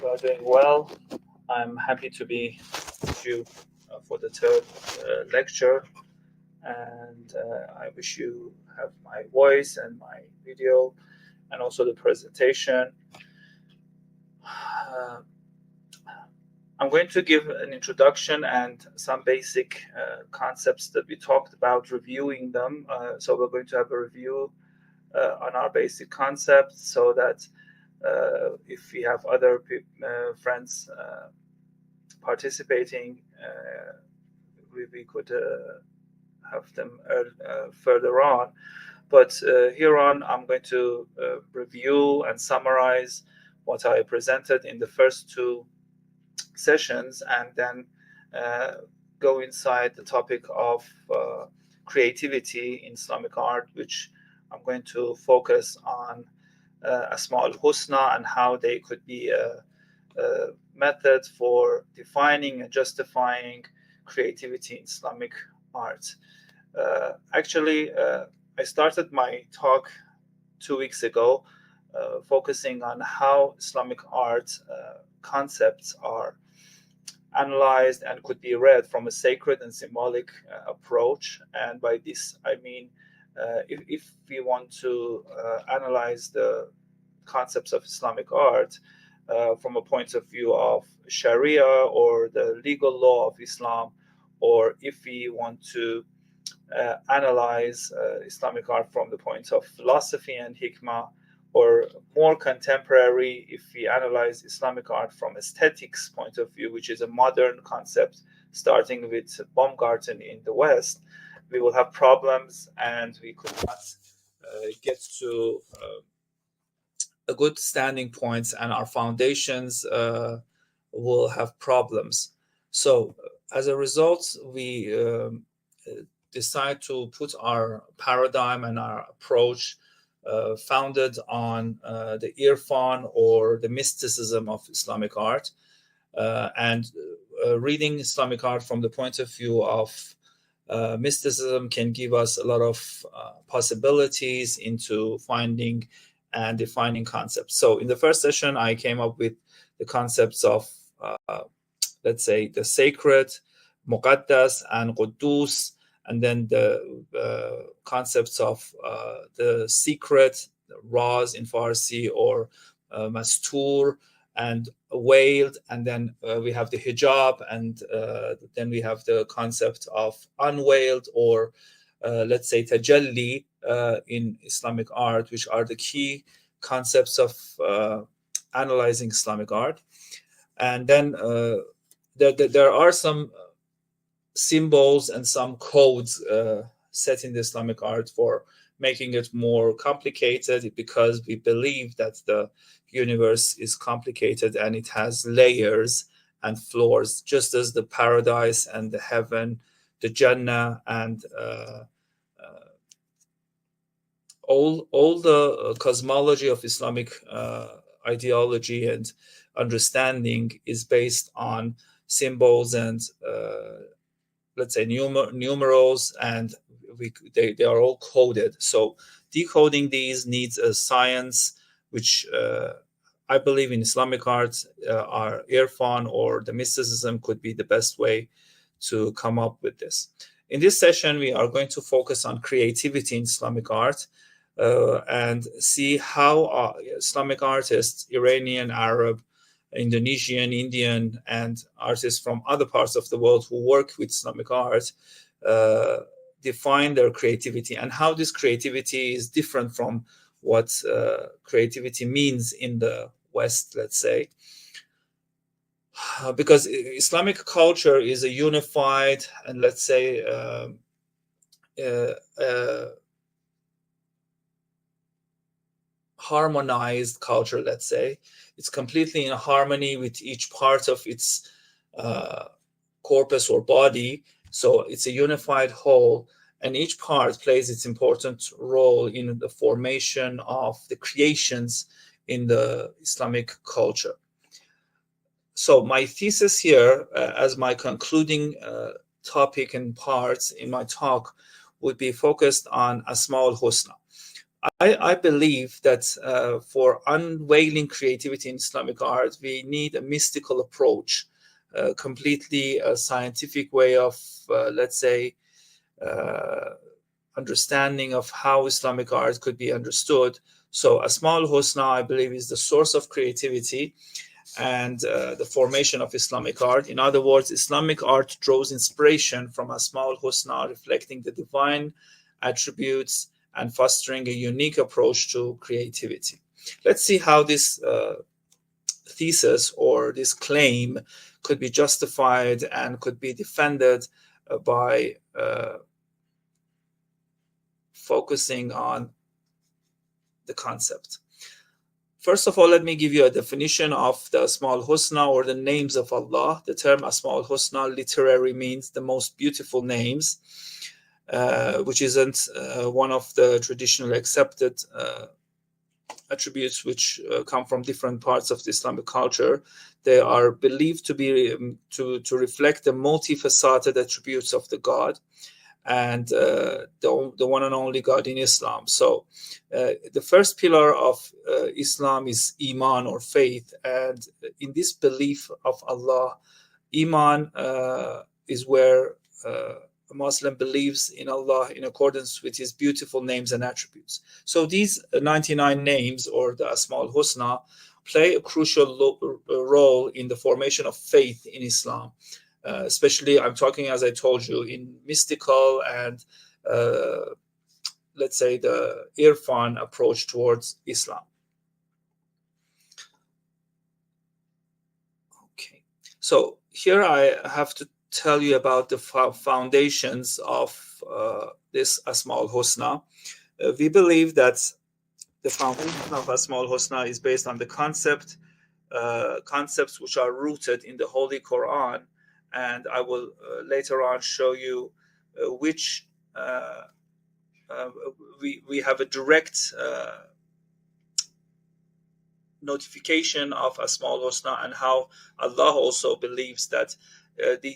you are doing well. I'm happy to be with you for the third lecture, and I wish you have my voice and my video and also the presentation. I'm going to give an introduction and some basic concepts that we talked about, reviewing them. So we're going to have a review on our basic concepts, so that if we have other friends participating, we could have them further on. But here on, I'm going to review and summarize what I presented in the first two sessions, and then go inside the topic of creativity in Islamic art, which I'm going to focus on Asmāʼ al-Ḥusnā and how they could be a method for defining and justifying creativity in Islamic art. Actually, I started my talk 2 weeks ago, focusing on how Islamic art concepts are analyzed and could be read from a sacred and symbolic approach. And by this, I mean, if we want to analyze the concepts of Islamic art from a point of view of Sharia or the legal law of Islam, or if we want to analyze Islamic art from the point of philosophy and hikmah, or more contemporary, if we analyze Islamic art from aesthetics point of view, which is a modern concept starting with Baumgarten in the West, we will have problems, and we could not get to a good standing points, and our foundations will have problems. So as a result, we decide to put our paradigm and our approach founded on the irfan or the mysticism of Islamic art, and reading Islamic art from the point of view of mysticism can give us a lot of possibilities into finding and defining concepts. So in the first session, I came up with the concepts of, let's say, the sacred, muqaddas, and quddus, and then the concepts of the secret, raz in Farsi, or mastur, and veiled, and then we have the hijab, and then we have the concept of unveiled, or let's say tajalli in Islamic art, which are the key concepts of analyzing Islamic art. And then there are some symbols and some codes set in the Islamic art for making it more complicated, because we believe that the universe is complicated and it has layers and floors, just as the paradise and the heaven, the Jannah, and all the cosmology of Islamic ideology and understanding is based on symbols and let's say numerals, and they are all coded. So decoding these needs a science, which I believe in Islamic art, our irfan or the mysticism could be the best way to come up with this. In this session, we are going to focus on creativity in Islamic art and see how Islamic artists, Iranian, Arab, Indonesian, Indian, and artists from other parts of the world who work with Islamic art define their creativity, and how this creativity is different from what creativity means in the West, let's say. Because Islamic culture is a unified and, let's say, harmonized culture, let's say. It's completely in harmony with each part of its corpus or body. So it's a unified whole, and each part plays its important role in the formation of the creations in the Islamic culture. So my thesis here, as my concluding topic and parts in my talk, would be focused on Asmāʼ al-Ḥusnā. I believe that for unveiling creativity in Islamic art, we need a mystical approach, completely a scientific way of, let's say, understanding of how Islamic art could be understood. So Asmāʼ al-Ḥusnā, I believe, is the source of creativity and the formation of Islamic art. In other words, Islamic art draws inspiration from Asmāʼ al-Ḥusnā, reflecting the divine attributes and fostering a unique approach to creativity. Let's see how this thesis or this claim could be justified and could be defended by focusing on the concept. First of all, let me give you a definition of the Asmāʼ al-Ḥusnā, or the names of Allah. The term Asmāʼ al-Ḥusnā literally means the most beautiful names, which isn't one of the traditionally accepted attributes which come from different parts of the Islamic culture. They are believed to be to reflect the multifaceted attributes of the God and the one and only God in Islam. So the first pillar of Islam is Iman, or faith, and in this belief of Allah, Iman is where a Muslim believes in Allah in accordance with his beautiful names and attributes. So these 99 names, or the Asmāʼ al-Ḥusnā, play a crucial role in the formation of faith in Islam. Especially, I'm talking, as I told you, in mystical and let's say the irfan approach towards Islam. Okay, so here I have to tell you about the foundations of this Asmāʼ al-Ḥusnā. We believe that the foundation of Asmāʼ al-Ḥusnā is based on the concepts which are rooted in the Holy Quran, and I will later on show you which we have a direct notification of Asmāʼ al-Ḥusnā, and how Allah also believes that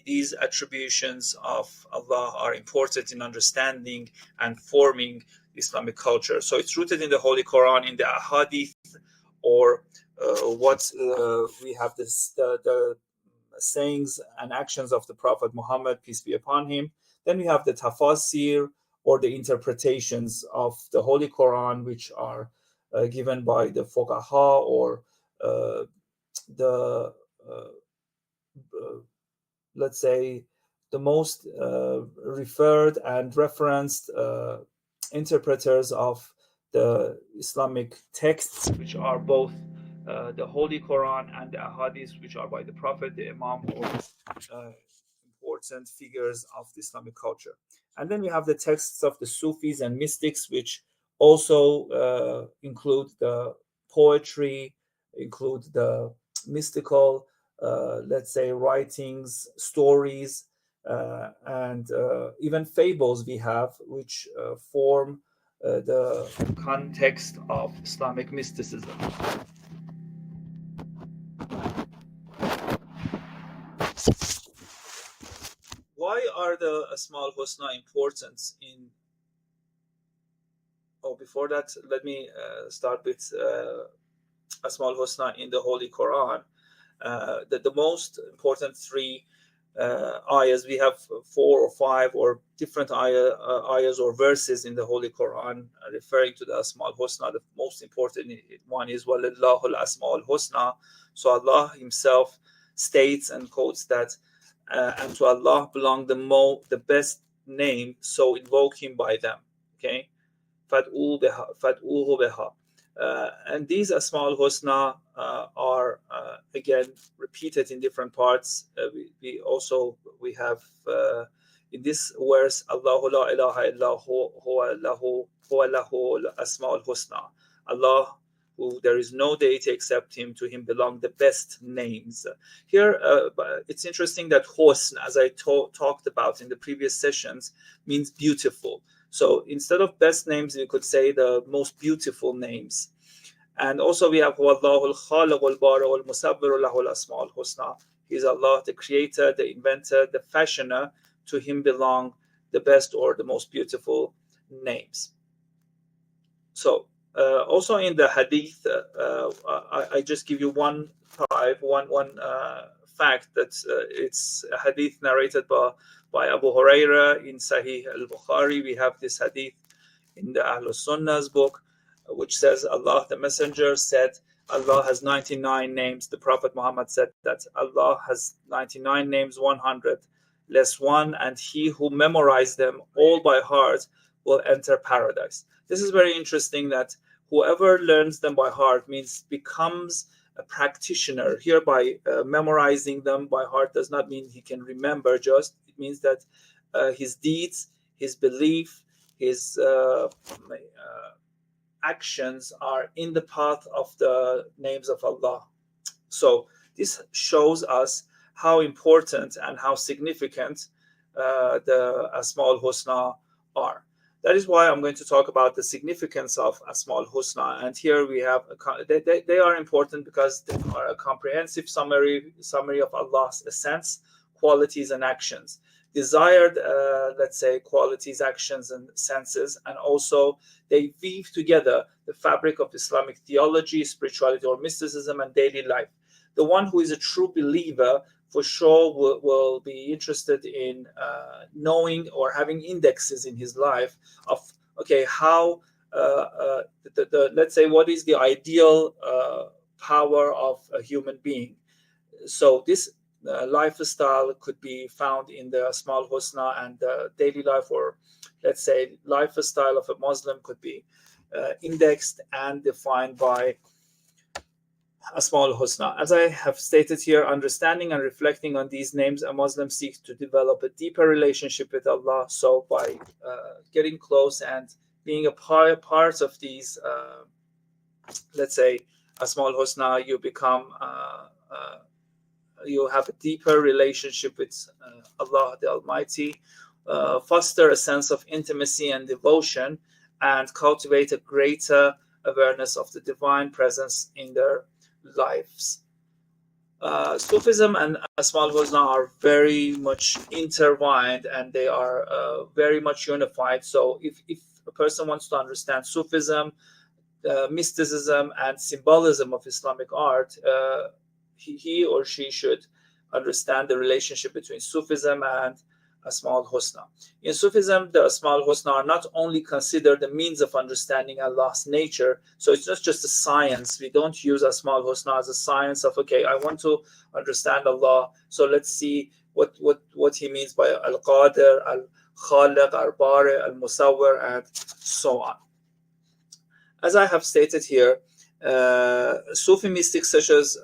these attributions of Allah are important in understanding and forming Islamic culture. So it's rooted in the Holy Quran, in the Ahadith, or what we have the sayings and actions of the Prophet Muhammad, peace be upon him. Then we have the tafasir, or the interpretations of the Holy Quran, which are given by the fuqaha, or the let's say the most referred and referenced interpreters of the Islamic texts, which are both the Holy Quran and the Ahadith, which are by the Prophet, the Imam, or important figures of the Islamic culture. And then we have the texts of the Sufis and mystics, which also include the poetry, include the mystical, let's say, writings, stories, and even fables we have, which form the context of Islamic mysticism. Why are the Asmāʼ al-Ḥusnā important in... Oh, before that, let me start with Asmāʼ al-Ḥusnā in the Holy Quran. The most important three ayahs, we have 4 or 5 or different ayahs or verses in the Holy Quran referring to the Asmāʼ al-Ḥusnā. The most important one is وَلِلَّهُ الْأَسْمَاءُ الْحُسْنَى. So Allah himself states and quotes that and to Allah belong the best name, so invoke him by them. Okay, فَادْعُوهُ بِهَا. And these Asmāʼ al-Ḥusnā are again repeated in different parts. We have in this verse, Allahu la ilaha illa huwa lahu al-Asmāʼ al-Ḥusnā. Allah, who there is no deity except him, to him belong the best names. Here, it's interesting that husn, as I talked about in the previous sessions, means beautiful. So instead of best names, we could say the most beautiful names. And also we have Wallahu al-Khaliq wal-Bari wal-Musawwir lahu al-Asmāʼ al-Ḥusnā. He is Allah, the creator, the inventor, the fashioner. To him belong the best or the most beautiful names. So also in the hadith, I just give you one fact that it's a hadith narrated by Abu Huraira in Sahih al-Bukhari. We have this hadith in the al-Sunnah's book, which says Allah, the Messenger, said Allah has 99 names. The Prophet Muhammad said that Allah has 99 names, 100 less one, and he who memorized them all by heart will enter paradise. This is very interesting, that whoever learns them by heart means becomes a practitioner. Here, by memorizing them by heart does not mean he can remember just. It means that his deeds, his belief, his actions are in the path of the names of Allah. So this shows us how important and how significant the Asmāʼ al-Ḥusnā are. That is why I'm going to talk about the significance of Asmāʼ al-Ḥusnā. And here we have, they are important because they are a comprehensive summary of Allah's essence, qualities, and actions. Desired, let's say, qualities, actions, and senses, and also they weave together the fabric of Islamic theology, spirituality, or mysticism, and daily life. The one who is a true believer for sure will be interested in knowing or having indexes in his life of, okay, how let's say, what is the ideal power of a human being. So this lifestyle could be found in the Asmāʼ al-Ḥusnā, and the daily life, or let's say lifestyle of a Muslim, could be indexed and defined by Asmāʼ al-Ḥusnā. As I have stated here, understanding and reflecting on these names, a Muslim seeks to develop a deeper relationship with Allah. So by getting close and being a part of these, let's say, Asmāʼ al-Ḥusnā, you become you have a deeper relationship with Allah the Almighty, foster a sense of intimacy and devotion, and cultivate a greater awareness of the divine presence in their lives. Sufism and Asmāʼ al-Ḥusnā are very much intertwined, and they are very much unified. So if a person wants to understand Sufism, mysticism, and symbolism of Islamic art, he or she should understand the relationship between Sufism and Asmāʼ al-Ḥusnā. In Sufism, the Asmāʼ al-Ḥusnā are not only considered the means of understanding Allah's nature, so it's not just a science. We don't use Asmāʼ al-Ḥusnā as a science of, okay, I want to understand Allah, so let's see what he means by al-Qadir, al-Khaliq, al-Bari, al-Musawwir, and so on. As I have stated here, Sufi mystics such as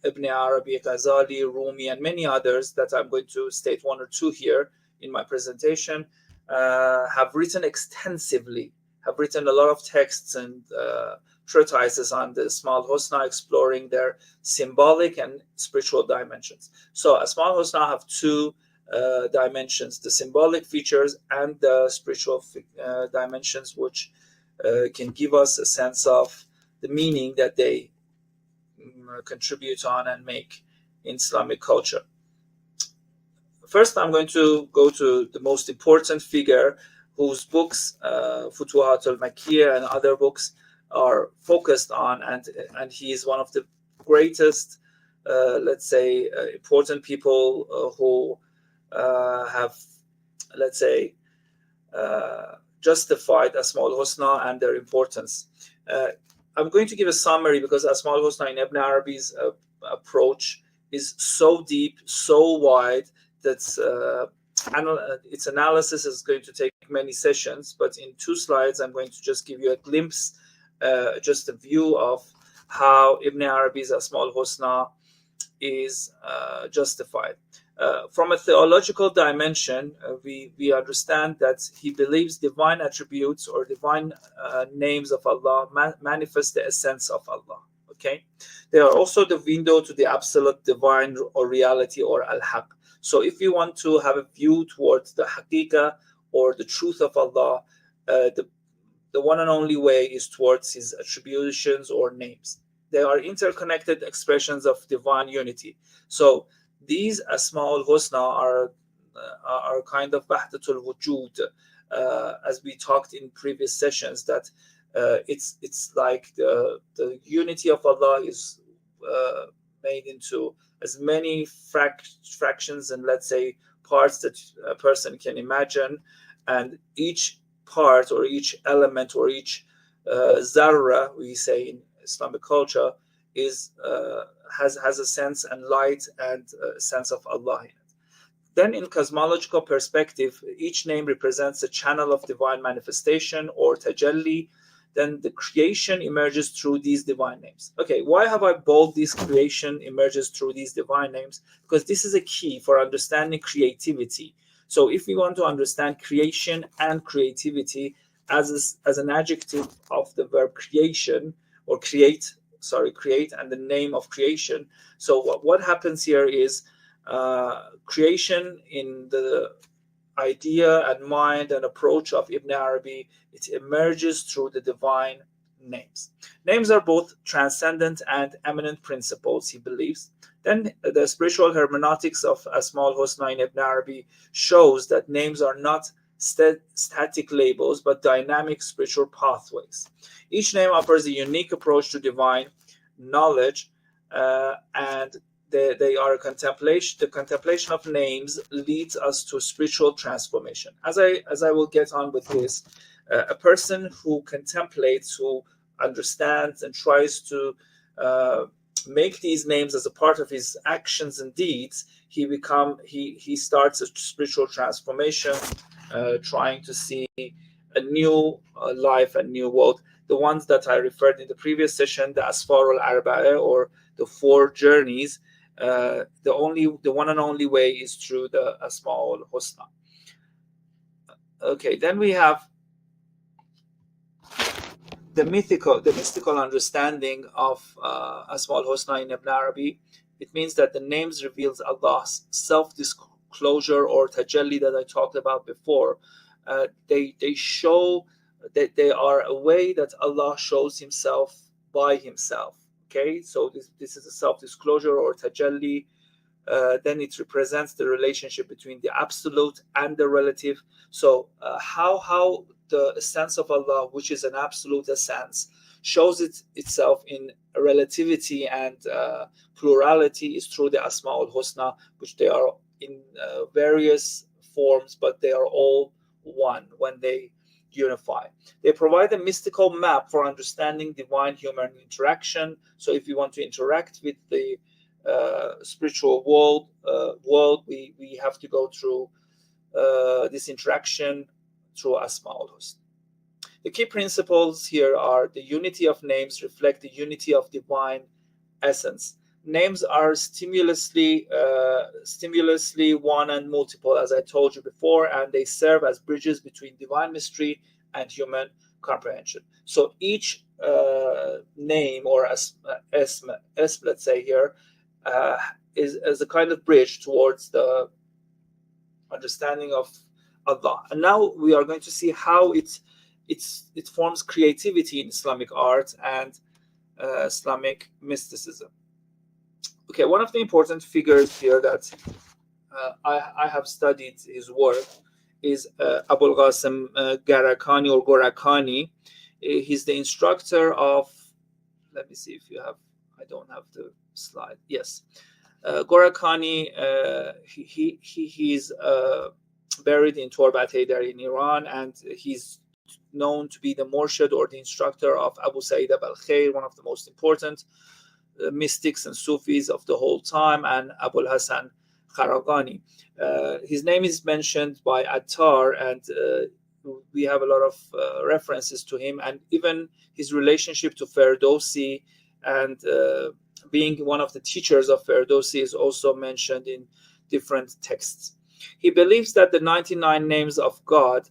Ibn Arabi, Ghazali, Rumi, and many others that I'm going to state one or two here in my presentation, have written extensively, have written a lot of texts and treatises on the Asmāʼ al-Ḥusnā, exploring their symbolic and spiritual dimensions. So Asmāʼ al-Ḥusnā have two dimensions, the symbolic features and the spiritual dimensions, which can give us a sense of the meaning that they contribute on and make in Islamic culture. First, I'm going to go to the most important figure whose books, Futuhat al-Makkiyah and other books, are focused on, and he is one of the greatest, let's say, important people who have, let's say, justified Asmāʼ al-Ḥusnā and their importance. I'm going to give a summary because Asmāʼ al-Ḥusnā in Ibn Arabi's approach is so deep, so wide, that its analysis is going to take many sessions. But in 2 slides, I'm going to just give you a glimpse, just a view of how Ibn Arabi's Asmāʼ al-Ḥusnā is justified. From a theological dimension, we understand that he believes divine attributes or divine names of Allah manifest the essence of Allah. Okay, they are also the window to the absolute divine or reality, or al-Haq. So if you want to have a view towards the Haqiqah or the truth of Allah, the one and only way is towards his attributions or names. They are interconnected expressions of divine unity. So these Asmāʼ al-Ḥusnā are kind of wahdatul wujud, as we talked in previous sessions, that It's like the unity of Allah is made into as many fractions and, let's say, parts that a person can imagine, and each part or each element or each zarra, we say in Islamic culture, is has a sense and light and a sense of Allah in it. Then, in cosmological perspective, each name represents a channel of divine manifestation or tajalli. Then the creation emerges through these divine names. Okay, why have I bold this creation emerges through these divine names? Because this is a key for understanding creativity. So if we want to understand creation and creativity as an adjective of the verb creation, or create and the name of creation. So what happens here is creation in the idea and mind and approach of Ibn Arabi, it emerges through the divine names. Names are both transcendent and eminent principles, he believes. Then the spiritual hermeneutics of Asmāʼ al-Ḥusnā in Ibn Arabi shows that names are not static labels, but dynamic spiritual pathways. Each name offers a unique approach to divine knowledge, and they are a contemplation. The contemplation of names leads us to spiritual transformation. As I will get on with this, a person who contemplates, who understands and tries to make these names as a part of his actions and deeds, he starts a spiritual transformation, trying to see a new life, a new world. The ones that I referred in the previous session, the Asfar al-Arba'a, or the 4 journeys, the one and only way is through the Asmāʼ al-Ḥusnā. Okay, then we have the mystical understanding of Asmāʼ al-Ḥusnā in Ibn Arabi. It means that the names reveals Allah's self-disclosure or tajalli that I talked about before. They show that they are a way that Allah shows himself by himself. Okay, so this is a self-disclosure or tajalli. Then it represents the relationship between the absolute and the relative. So how the essence of Allah, which is an absolute essence, shows itself in relativity and plurality, is through the Asmāʼ al-Ḥusnā, which they are in various forms, but they are all one when they unify. They provide a mystical map for understanding divine human interaction. So if you want to interact with the spiritual world, we have to go through this interaction through Asmāʼ al-Ḥusnā. The key principles here are: the unity of names reflect the unity of divine essence. Names are stimulously one and multiple, as I told you before, and they serve as bridges between divine mystery and human comprehension. So each name, or esm, let's say here, is a kind of bridge towards the understanding of Allah. And now we are going to see how it forms creativity in Islamic art and Islamic mysticism. Okay, one of the important figures here that I have studied his work is Abul Qasim Garakani or Gorakani. He's the instructor of, let me see if you have, I don't have the slide. Yes. Gorakani, he's buried in Torbat Haydari in Iran, and he's known to be the Murshid or the instructor of Abu Sa'id al-Khair, one of the most important mystics and Sufis of the whole time, and Abul Hasan Kharagani. His name is mentioned by Attar, and we have a lot of references to him, and even his relationship to Ferdowsi and being one of the teachers of Ferdowsi is also mentioned in different texts. He believes that the 99 names of God,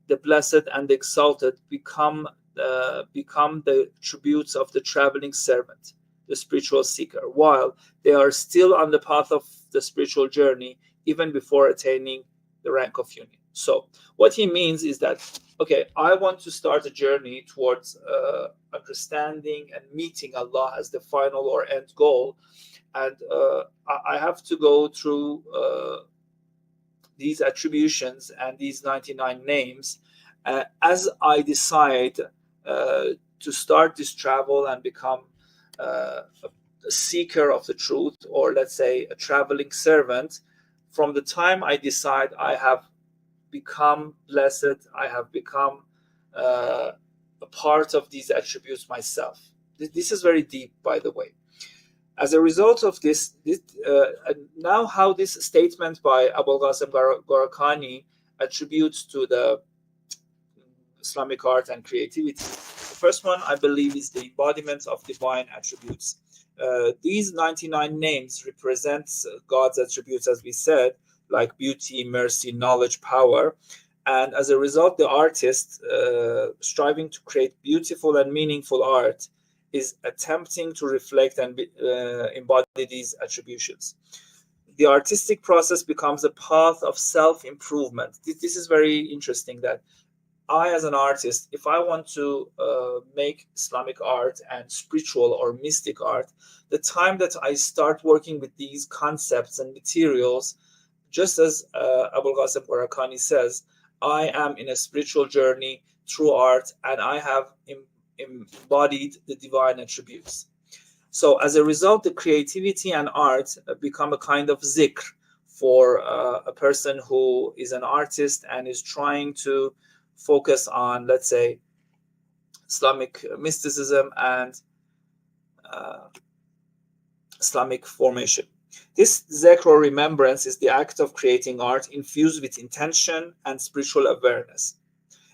the blessed and the exalted, become the tributes of the traveling servant, the spiritual seeker, while they are still on the path of the spiritual journey, even before attaining the rank of union. So what he means is that, okay, I want to start a journey towards understanding and meeting Allah as the final or end goal, and I have to go through these attributions and these 99 names as I decide to start this travel and become a seeker of the truth, or let's say a traveling servant. From the time I decide I have become blessed, I have become a part of these attributes myself. This is very deep, by the way. As a result of this, now how this statement by Abul Qasim Ghorakhani attributes to the Islamic art and creativity. The first one, I believe, is the embodiment of divine attributes. These 99 names represent God's attributes, as we said, like beauty, mercy, knowledge, power. And as a result, the artist, striving to create beautiful and meaningful art, is attempting to reflect and embody these attributions. The artistic process becomes a path of self-improvement. This is very interesting, that I, as an artist, if I want to make Islamic art and spiritual or mystic art, the time that I start working with these concepts and materials, just as Abul Qasim Ghorakhani says, I am in a spiritual journey through art, and I have embodied the divine attributes. So as a result, the creativity and art become a kind of zikr for a person who is an artist and is trying to focus on, let's say, Islamic mysticism and Islamic formation. This zikr or remembrance is the act of creating art infused with intention and spiritual awareness.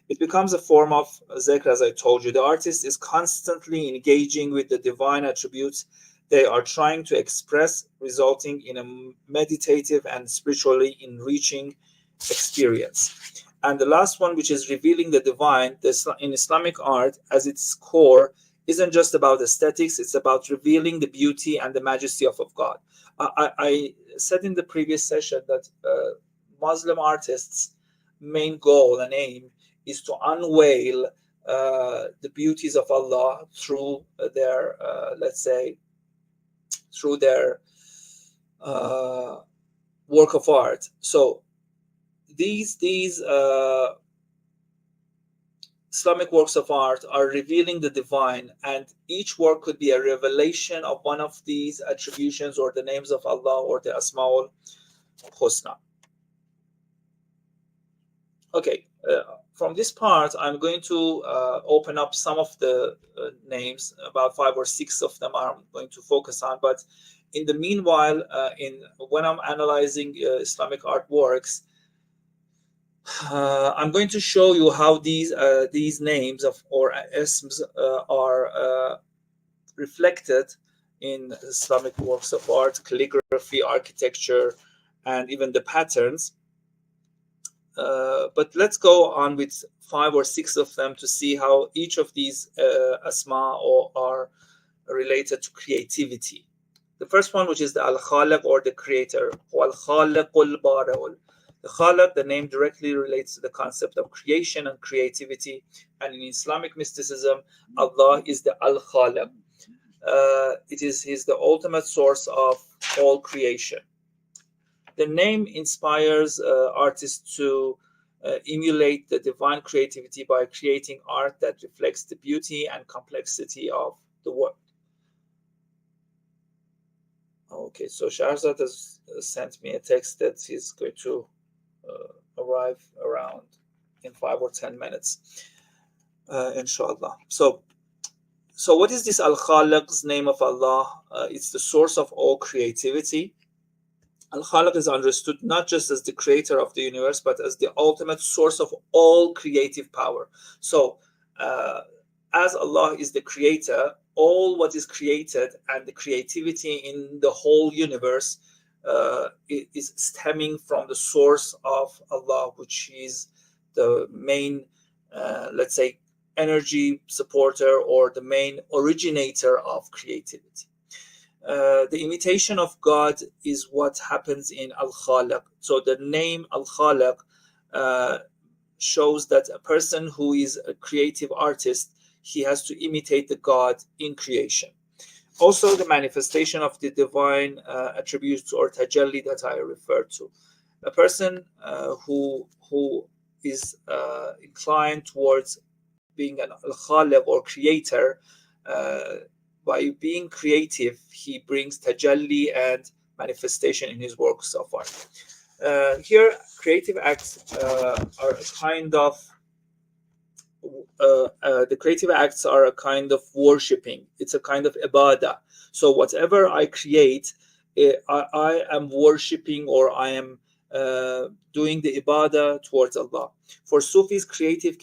It becomes a form of zikr, as I told you. The artist is constantly engaging with the divine attributes they are trying to express, resulting in a meditative and spiritually enriching experience. And the last one, which is revealing the divine, in Islamic art, as its core, isn't just about aesthetics, it's about revealing the beauty and the majesty of God. I said in the previous session that Muslim artists' main goal and aim is to unveil the beauties of Allah through their, let's say, through their work of art. So these Islamic works of art are revealing the divine, and each work could be a revelation of one of these attributions or the names of Allah or the Asmāʼ al-Ḥusnā. Okay, from this part, I'm going to open up some of the names, about 5 or 6 of them I'm going to focus on. But in the meanwhile, when I'm analyzing Islamic artworks, I'm going to show you how these names of or isms are reflected in Islamic works of art, calligraphy, architecture, and even the patterns. But let's go on with 5 or 6 of them to see how each of these asma are related to creativity. The first one, which is the al-Khaliq, or the creator. The Khaliq, the name, directly relates to the concept of creation and creativity. And in Islamic mysticism, Allah is the al-Khaliq. He's the ultimate source of all creation. The name inspires artists to emulate the divine creativity by creating art that reflects the beauty and complexity of the world. Okay, so Shahrzad has sent me a text that he's going to arrive around in 5 or 10 minutes, inshallah. So what is this Al-Khaliq's name of Allah? It's the source of all creativity. Al-Khaliq is understood not just as the creator of the universe, but as the ultimate source of all creative power. So as Allah is the creator, all what is created and the creativity in the whole universe is stemming from the source of Allah, which is the main, let's say, energy supporter or the main originator of creativity. The imitation of God is what happens in Al-Khaliq. So the name Al-Khaliq shows that a person who is a creative artist, he has to imitate the God in creation. Also, the manifestation of the divine attributes or tajalli that I referred to. A person who is inclined towards being an al-Khaliq or creator, by being creative, he brings tajalli and manifestation in his works of art. Here, creative acts are a kind of the creative acts are a kind of worshipping. It's a kind of ibadah. So whatever I create, I am worshipping, or I am doing the ibadah towards Allah. For Sufis, creative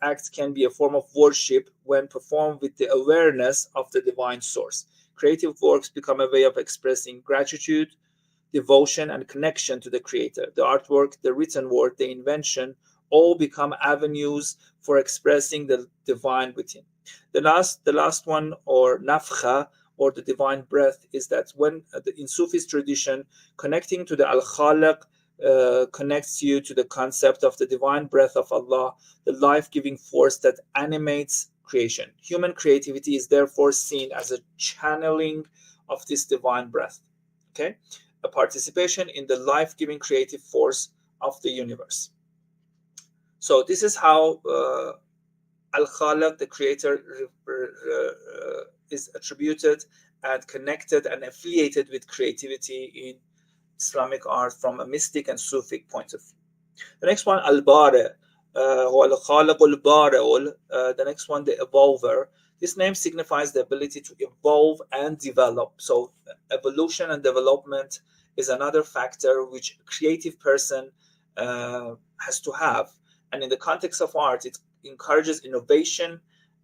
acts can be a form of worship when performed with the awareness of the divine source. Creative works become a way of expressing gratitude, devotion, and connection to the creator. The artwork, the written word, the invention all become avenues for expressing the divine within. The last one, or nafkha, or the divine breath, is that when in Sufis tradition, connecting to the al-Khaliq connects you to the concept of the divine breath of Allah, the life-giving force that animates creation. Human creativity is therefore seen as a channeling of this divine breath, okay? A participation in the life-giving creative force of the universe. So this is how al-Khaliq, the creator, is attributed and connected and affiliated with creativity in Islamic art from a mystic and Sufic point of view. The next one, al-Bari, al-Khaliq al-Bari, the next one, the evolver. This name signifies the ability to evolve and develop. So evolution and development is another factor which a creative person has to have. And in the context of art, it encourages innovation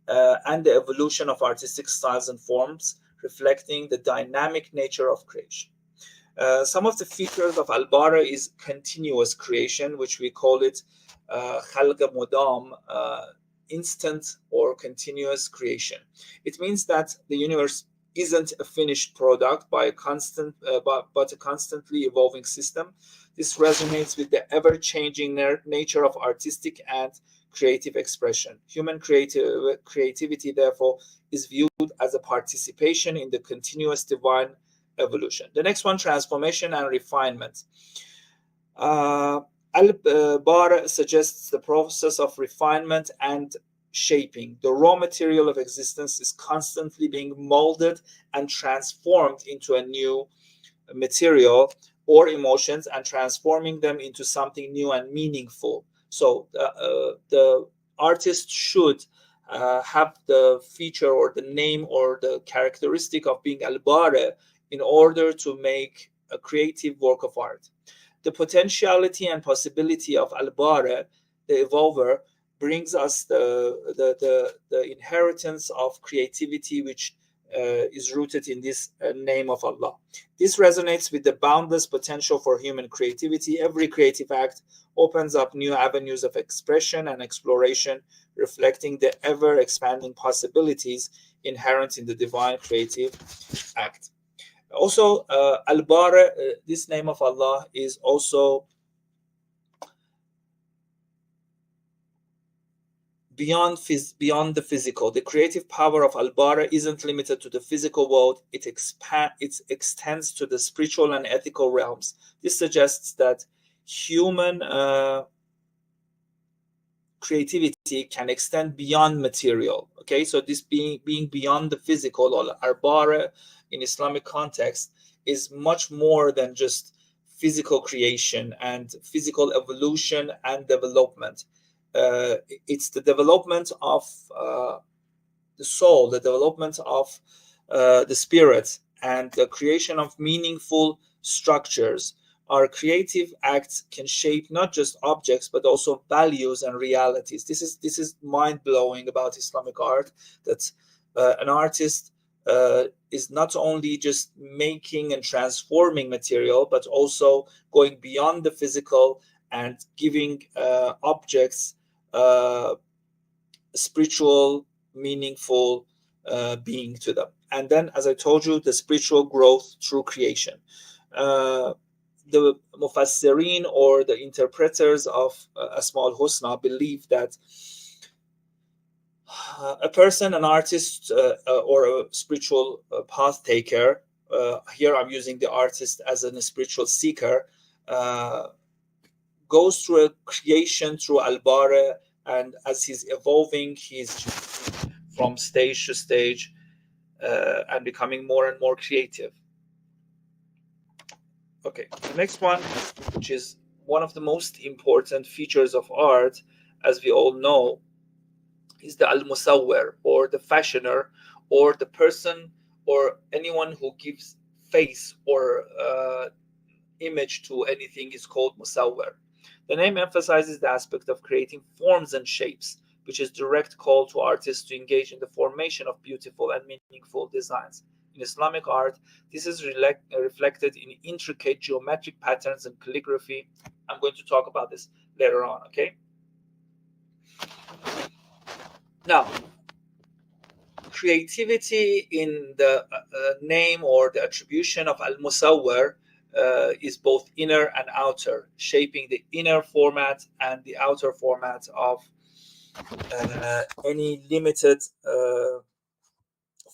and the evolution of artistic styles and forms, reflecting the dynamic nature of creation. Some of the features of al-Bari is continuous creation, which we call it khalq mudam, instant or continuous creation. It means that the universe isn't a finished product by a constant, but a constantly evolving system. This resonates with the ever-changing nature of artistic and creative expression. Human creativity, therefore, is viewed as a participation in the continuous divine evolution. The next one, transformation and refinement. Al-Bari suggests the process of refinement and shaping. The raw material of existence is constantly being molded and transformed into a new material or emotions, and transforming them into something new and meaningful. So the artist should have the feature or the name or the characteristic of being al-Bari in order to make a creative work of art. The potentiality and possibility of al-Bari, the evolver, brings us the inheritance of creativity, which is rooted in this name of Allah. This resonates with the boundless potential for human creativity. Every creative act opens up new avenues of expression and exploration, reflecting the ever-expanding possibilities inherent in the divine creative act. Also, al-Bari, this name of Allah, is also beyond the physical. The creative power of al-Bari isn't limited to the physical world. It extends to the spiritual and ethical realms. This suggests that human creativity can extend beyond material. Okay, so this being beyond the physical, or al-Bari in Islamic context, is much more than just physical creation and physical evolution and development. It's the development of the soul, the development of the spirit, and the creation of meaningful structures. Our creative acts can shape not just objects, but also values and realities. This is mind-blowing about Islamic art, that an artist is not only just making and transforming material, but also going beyond the physical and giving objects spiritual, meaningful being to them. And then, as I told you, the spiritual growth through creation. The mufassirin, or the interpreters of Asmāʼ al-Ḥusnā, believe that a person, an artist, or a spiritual path taker, here I'm using the artist as a spiritual seeker, goes through a creation through al-Bari and as he's evolving, he's from stage to stage and becoming more and more creative. Okay, the next one, which is one of the most important features of art, as we all know, is the al-musawwir, or the fashioner, or the person or anyone who gives face or image to anything is called musawwir. The name emphasizes the aspect of creating forms and shapes, which is direct call to artists to engage in the formation of beautiful and meaningful designs. In Islamic art, this is reflected in intricate geometric patterns and calligraphy. I'm going to talk about this later on, okay? Now, creativity in the name or the attribution of al-musawwir is both inner and outer, shaping the inner format and the outer format of any limited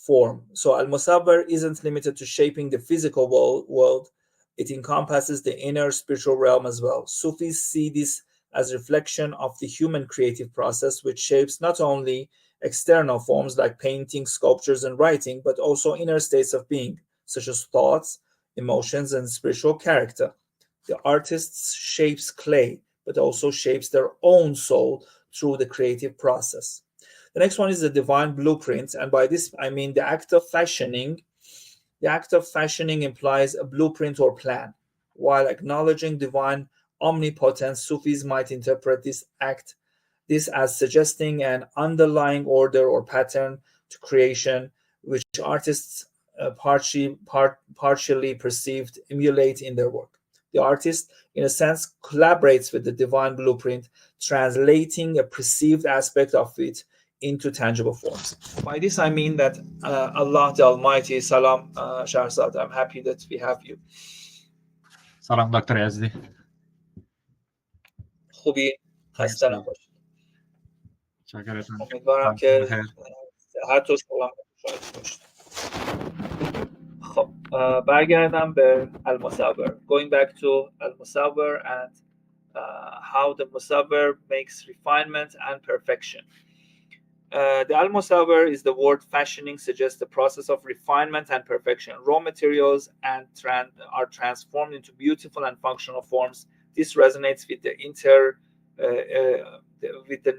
form. So al-musawwir isn't limited to shaping the physical world. It encompasses the inner spiritual realm as well. Sufis see this as reflection of the human creative process, which shapes not only external forms like painting, sculptures, and writing, but also inner states of being, such as thoughts, emotions, and spiritual character. The artist shapes clay, but also shapes their own soul through the creative process. The next one is the divine blueprint, and by this I mean the act of fashioning. The act of fashioning implies a blueprint or plan. While acknowledging divine omnipotence, Sufis might interpret this as suggesting an underlying order or pattern to creation, which artists partially perceived emulate in their work. The artist, in a sense, collaborates with the divine blueprint, translating a perceived aspect of it into tangible forms. By this I mean that Allah the Almighty, Salam Shahrzad, I'm happy that we have you. سلام دکتر یزدی. خوبی؟ خسته نباشید. شکرتون. امیدوارم که صحت و سلامت شاید باشید. خب برگردم به al-musawwir. Going back to al-musawwir and how the musawwir makes refinement and perfection. The al-musawwir is the word fashioning suggests the process of refinement and perfection. Raw materials and are transformed into beautiful and functional forms. This resonates with the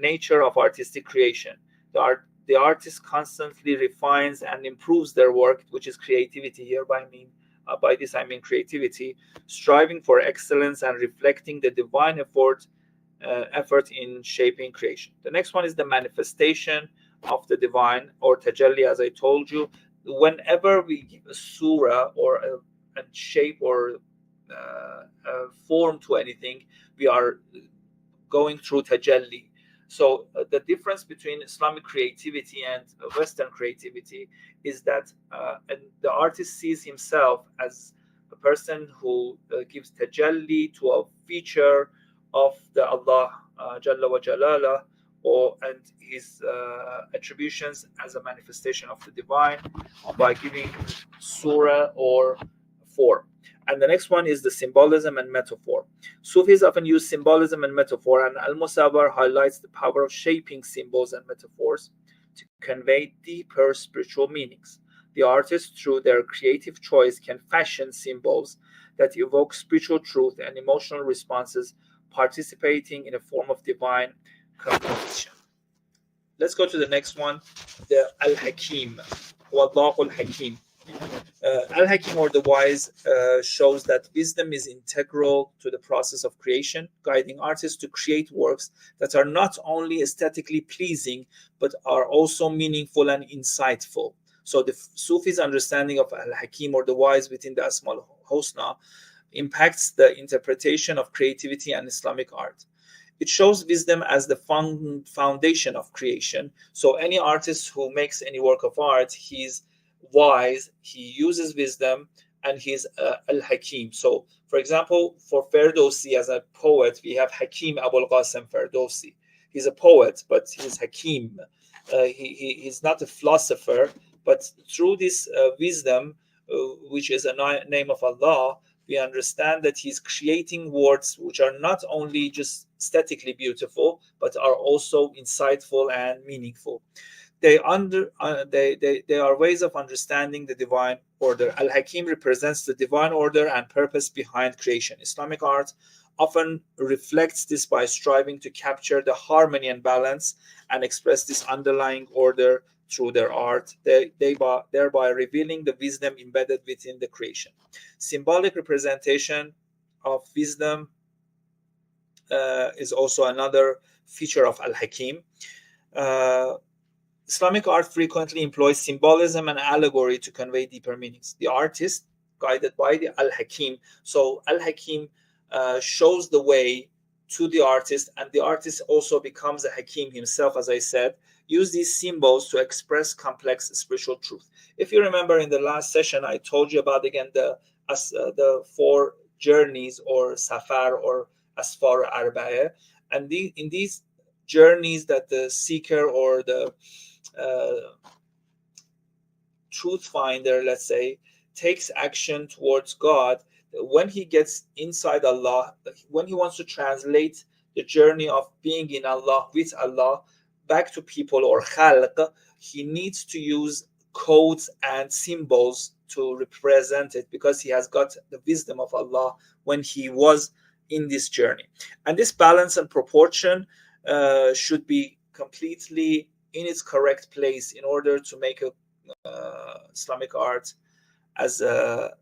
nature of artistic creation. The artist constantly refines and improves their work, which is creativity here. By this I mean creativity, striving for excellence and reflecting the divine effort in shaping creation. The next one is the manifestation of the divine, or tajalli, as I told you. Whenever we give a surah or a shape or a form to anything, we are going through tajalli. So the difference between Islamic creativity and Western creativity is that the artist sees himself as a person who gives tajalli to a feature of the Allah Jalla wa Jalala, and his attributions as a manifestation of the divine by giving surah or form. And the next one is the symbolism and metaphor. Sufis often use symbolism and metaphor, and al-musawwir highlights the power of shaping symbols and metaphors to convey deeper spiritual meanings. The artist, through their creative choice, can fashion symbols that evoke spiritual truth and emotional responses, participating in a form of divine communication. Let's go to the next one, the al-Hakim, Wallahu al-Hakim. Al-Hakim, or the wise, shows that wisdom is integral to the process of creation, guiding artists to create works that are not only aesthetically pleasing, but are also meaningful and insightful. So the Sufis' understanding of Al-Hakim, or the wise, within the Asmāʼ al-Ḥusnā impacts the interpretation of creativity and Islamic art. It shows wisdom as the foundation of creation. So any artist who makes any work of art, he's wise, he uses wisdom, and he's al-Hakim. So, for example, for Ferdowsi as a poet, we have Hakim Abul Qasim Ferdowsi. He's a poet, but he's Hakim. He's not a philosopher, but through this wisdom, which is a name of Allah, we understand that he's creating words which are not only just aesthetically beautiful, but are also insightful and meaningful. They are ways of understanding the divine order. Al-Hakim represents the divine order and purpose behind creation. Islamic art often reflects this by striving to capture the harmony and balance and express this underlying order through their art, thereby revealing the wisdom embedded within the creation. Symbolic representation of wisdom is also another feature of Al-Hakim. Islamic art frequently employs symbolism and allegory to convey deeper meanings. The artist, guided by the Al-Hakim, so Al-Hakim shows the way to the artist, and the artist also becomes a Hakim himself, as I said, use these symbols to express complex spiritual truth. If you remember in the last session, I told you about, again, the 4 journeys, or safar, or asfar arba'a, and in these journeys that the seeker or the truth finder, let's say, takes action towards God. When he gets inside Allah, when he wants to translate the journey of being in Allah, with Allah, back to people or khalq, he needs to use codes and symbols to represent it, because he has got the wisdom of Allah when he was in this journey. And this balance and proportion should be completely in its correct place in order to make a Islamic art as a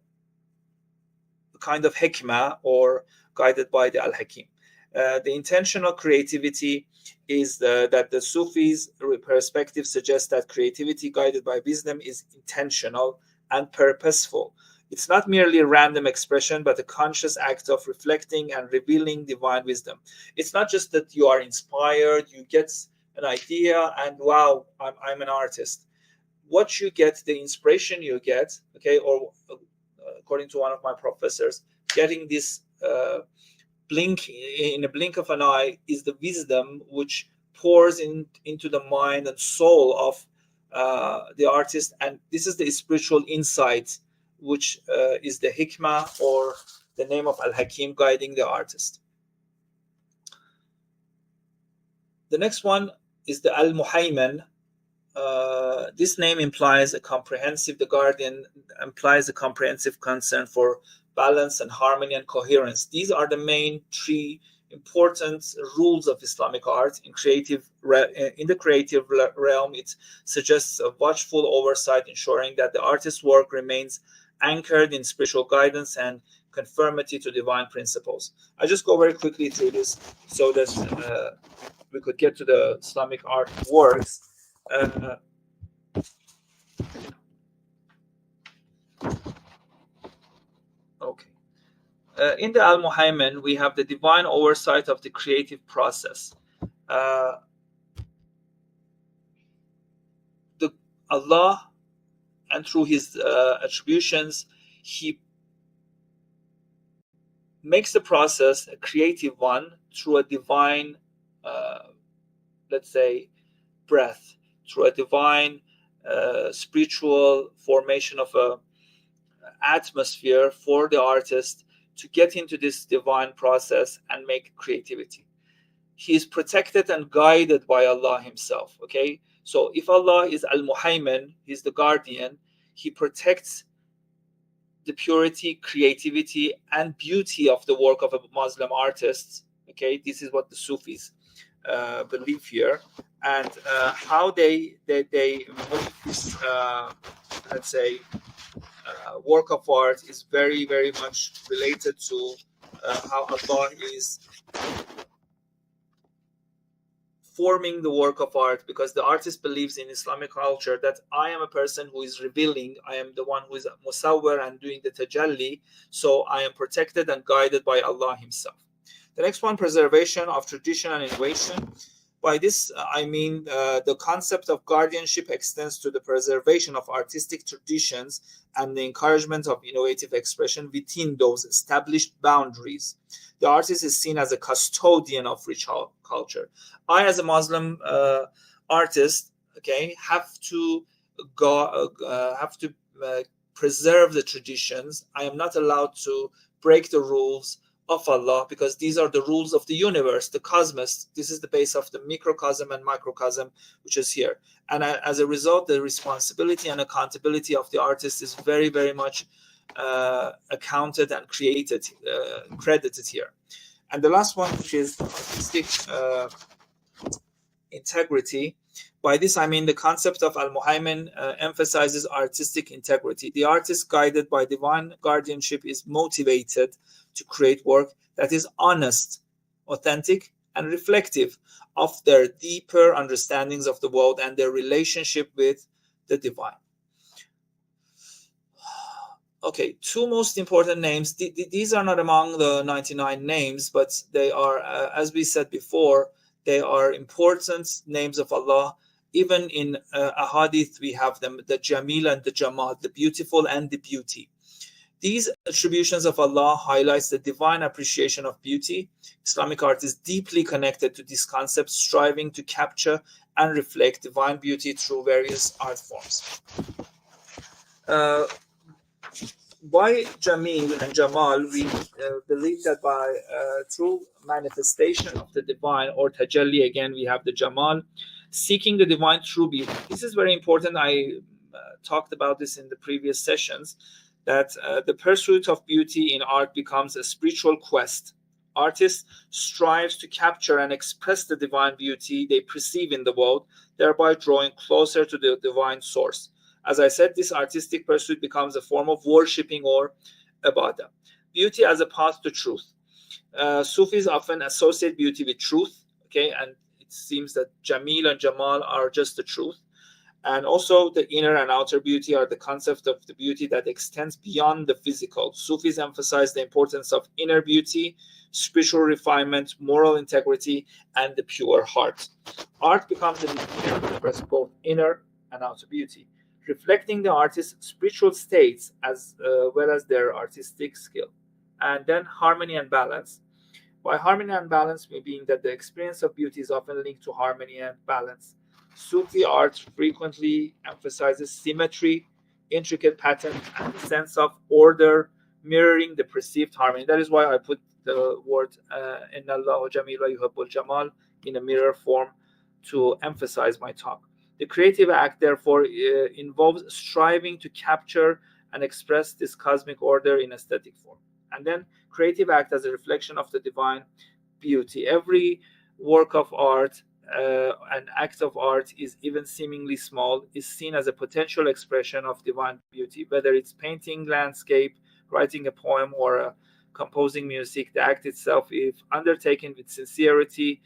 kind of hikmah, or guided by the Al-Hakim. The intentional creativity is that the Sufis perspective suggests that creativity guided by wisdom is intentional and purposeful. It's not merely a random expression, but a conscious act of reflecting and revealing divine wisdom. It's not just that you are inspired, you get an idea, and wow, I'm an artist. What you get, the inspiration you get, okay, or according to one of my professors, getting this blink in a blink of an eye is the wisdom which pours into the mind and soul of the artist, and this is the spiritual insight, which is the hikmah, or the name of Al-Hakim, guiding the artist. The next one is the Al-Muhayman. This name implies the guardian implies a comprehensive concern for balance and harmony and coherence. These are the main 3 important rules of Islamic art. In the creative realm, it suggests a watchful oversight, ensuring that the artist's work remains anchored in spiritual guidance and conformity to divine principles. I just go very quickly through this so that we could get to the Islamic art works. Okay. In the Al-Muhayman, we have the divine oversight of the creative process. Allah, and through his attributions, he makes the process a creative one through a divine, let's say, breath, through a divine spiritual formation of a atmosphere for the artist to get into this divine process and make creativity. He is protected and guided by Allah himself. Okay, so if Allah is Al-Muhayman, he's the guardian, he protects the purity, creativity, and beauty of the work of a Muslim artist. Okay, this is what the Sufis believe here, and how they make this, let's say, work of art is very, very much related to how Allah is forming the work of art, because the artist believes in Islamic culture that I am a person who is revealing, I am the one who is musawwir and doing the tajalli, so I am protected and guided by Allah himself. The next one, preservation of tradition and innovation. By this, I mean the concept of guardianship extends to the preservation of artistic traditions and the encouragement of innovative expression within those established boundaries. The artist is seen as a custodian of rich culture. I, as a Muslim artist, okay, have to preserve the traditions. I am not allowed to break the rules of Allah, because these are the rules of the universe, the cosmos. This is the base of the microcosm and microcosm, which is here. And as a result, the responsibility and accountability of the artist is very, very much accounted and credited here. And the last one, which is artistic integrity. By this, I mean the concept of al-Muhaymin emphasizes artistic integrity. The artist, guided by divine guardianship, is motivated to create work that is honest, authentic, and reflective of their deeper understandings of the world and their relationship with the divine. Okay, two most important names. These are not among the 99 names, but they are, as we said before, they are important names of Allah. Even in ahadith, we have them, the Jamil and the Jamal, the beautiful and the beauty. These attributions of Allah highlights the divine appreciation of beauty. Islamic art is deeply connected to this concept, striving to capture and reflect divine beauty through various art forms. By Jamil and Jamal, we believe that by through manifestation of the divine, or tajalli, again we have the Jamal, seeking the divine through beauty. This is very important. I talked about this in the previous sessions, that the pursuit of beauty in art becomes a spiritual quest. Artists strives to capture and express the divine beauty they perceive in the world, thereby drawing closer to the divine source. As I said, this artistic pursuit becomes a form of worshipping or ibadah. Beauty as a path to truth. Sufis often associate beauty with truth, okay, and it seems that Jamil and Jamal are just the truth. And also the inner and outer beauty are the concept of the beauty that extends beyond the physical. Sufis emphasize the importance of inner beauty, spiritual refinement, moral integrity, and the pure heart. Art becomes a medium to express both inner and outer beauty, reflecting the artist's spiritual states as well as their artistic skill. And then harmony and balance. By harmony and balance, we mean that the experience of beauty is often linked to harmony and balance. Sufi art frequently emphasizes symmetry, intricate patterns, and a sense of order, mirroring the perceived harmony. That is why I put the word Inna Allahu Jamila Yuhibbul Jamal in a mirror form to emphasize my talk. The creative act, therefore, involves striving to capture and express this cosmic order in aesthetic form. And then creative act as a reflection of the divine beauty. Every work of art, an act of art, is even seemingly small, is seen as a potential expression of divine beauty. Whether it's painting landscape, writing a poem, or composing music, the act itself, if undertaken with sincerity,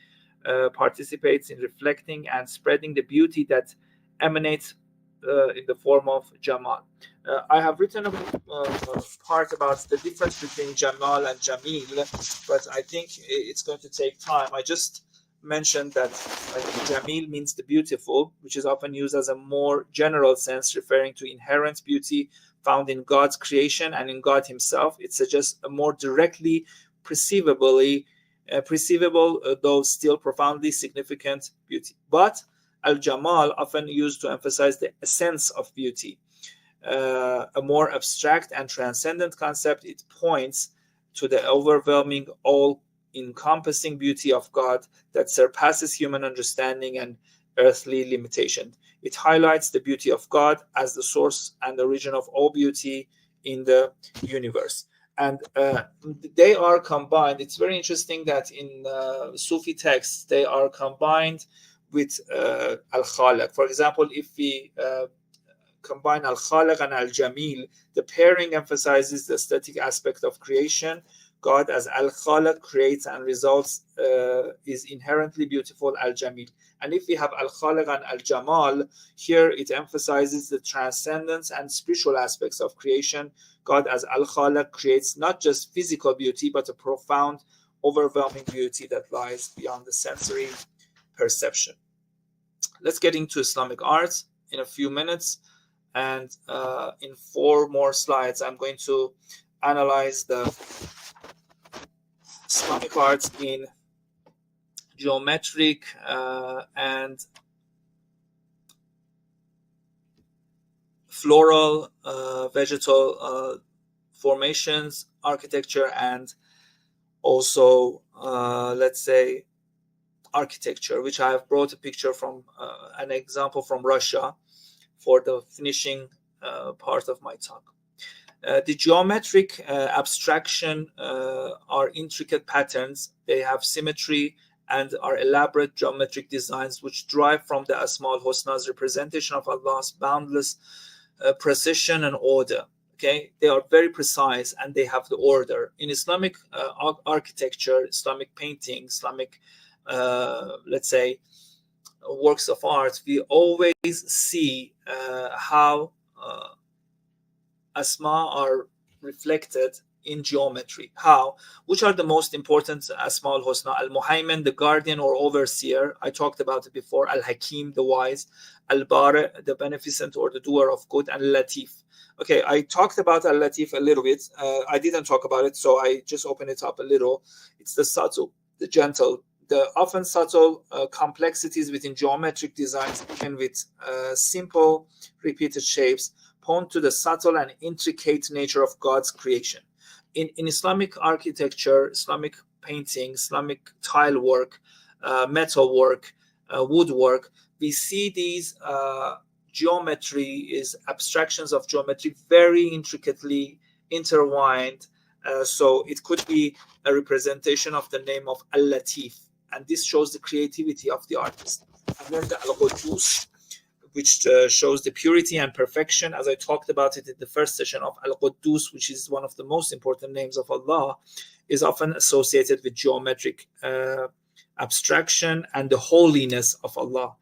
participates in reflecting and spreading the beauty that emanates in the form of Jamal. I have written a part about the difference between Jamal and Jamil, but I think it's going to take time. I just mentioned that Jamil means the beautiful, which is often used as a more general sense, referring to inherent beauty found in God's creation and in God himself. It suggests a more directly perceivable, though still profoundly significant beauty. But al-Jamal, often used to emphasize the essence of beauty, a more abstract and transcendent concept. It points to the overwhelming, all-encompassing beauty of God that surpasses human understanding and earthly limitation. It highlights the beauty of God as the source and origin of all beauty in the universe. And they are combined. It's very interesting that in Sufi texts, they are combined with al-Khaliq. For example, if we combine al-Khaliq and al-Jamil, the pairing emphasizes the aesthetic aspect of creation. God as al-Khaliq creates and results is inherently beautiful, al-Jamil. And if we have al-Khaliq and al-Jamal, here it emphasizes the transcendence and spiritual aspects of creation. God as al-Khaliq creates not just physical beauty, but a profound, overwhelming beauty that lies beyond the sensory perception. Let's get into Islamic art in a few minutes. And in 4 more slides, I'm going to analyze the Islamic art in geometric and floral, vegetal formations, architecture, and also let's say architecture, which I have brought a picture from an example from Russia for the finishing part of my talk. The geometric abstraction are intricate patterns. They have symmetry and are elaborate geometric designs which derive from the Asmāʼ al-Ḥusnā's representation of Allah's boundless precision and order. Okay, they are very precise and they have the order. In Islamic architecture, Islamic painting, Islamic, let's say, works of art, we always see how Asmā are reflected in geometry. How? Which are the most important Asmāʼ al-Ḥusnā? Al-Muhaymin, the guardian or overseer. I talked about it before. Al-Hakim, the wise. Al-Bari, the beneficent or the doer of good. And Latif. Okay, I talked about Al-Latif a little bit. I didn't talk about it, so I just open it up a little. It's the subtle, the gentle. The often subtle complexities within geometric designs begin with simple, repeated shapes, point to the subtle and intricate nature of God's creation. In Islamic architecture, Islamic painting, Islamic tile work, metal work, woodwork, we see these geometry is abstractions of geometry very intricately intertwined. So it could be a representation of the name of Al-Latif, and this shows the creativity of the artist. And then the Al-Quddus, which shows the purity and perfection, as I talked about it in the first session of Al-Quddus, which is one of the most important names of Allah, is often associated with geometric abstraction and the holiness of Allah.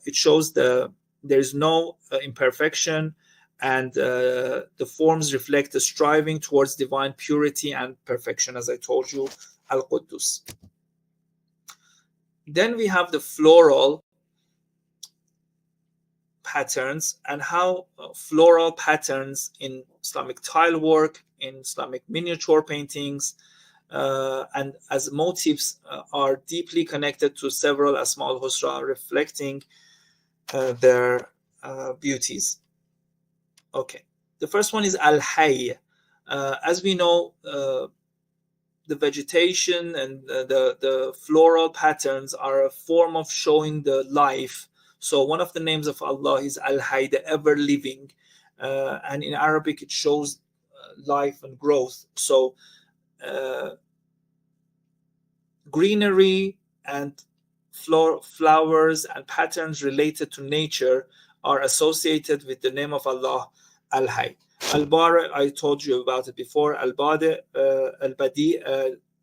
It shows there is no imperfection, and the forms reflect the striving towards divine purity and perfection, as I told you, Al-Quddus. Then we have the floral patterns, and how floral patterns in Islamic tile work, in Islamic miniature paintings, and as motifs are deeply connected to several Asmāʼ al-Ḥusnā, reflecting their beauties. Okay, the first one is Al-Hayy. As we know, the vegetation and the floral patterns are a form of showing the life. So one of the names of Allah is Al-Hayy, the ever-living, and in Arabic it shows life and growth. So greenery and flowers and patterns related to nature are associated with the name of Allah, Al-Hayy. Al-Bari, I told you about it before. Al-Badi